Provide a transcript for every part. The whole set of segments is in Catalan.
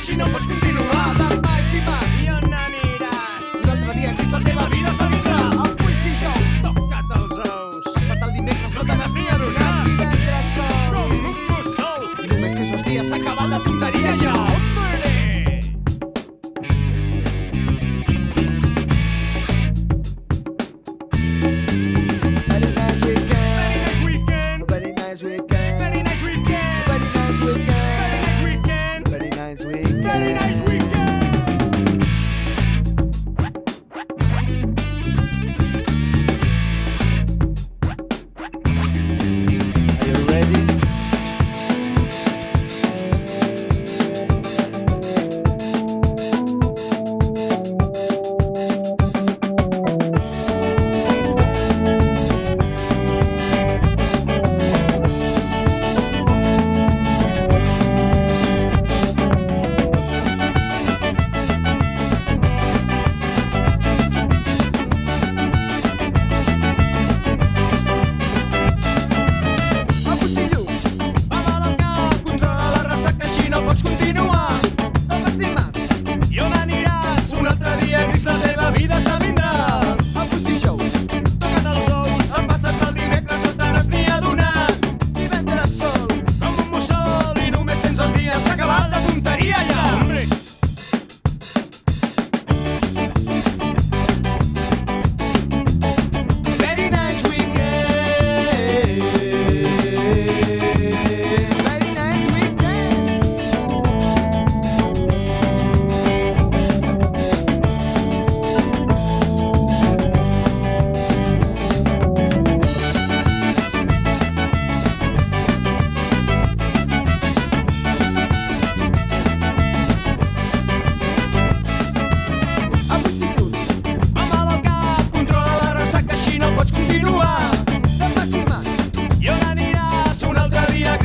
així no pots continuar. Demà és dimarts i on aniràs? Un altre dia que la teva vida esdevindrà. Avui és dijous, toca't els ous. Passat el dimecres no te n'has ni adonat. Divendres sol, com un mussol. I només tens 2 dies, s'ha acabat la tonteria ja. Very nice weekend. Are you ready?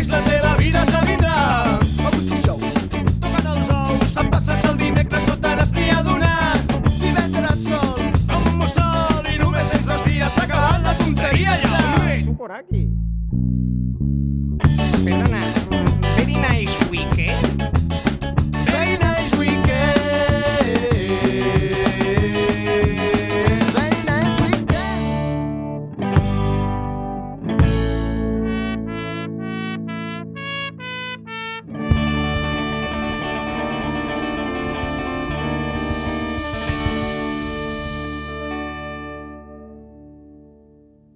La teva vida esdevindrà. Avui és dijous, toca't els ous. S'ha passat el dimecres, no te n'has ni adonat. Divendres sol, com un mussol. I només tens 2 dies, s'ha acabat la tonteria ja. Por aquí.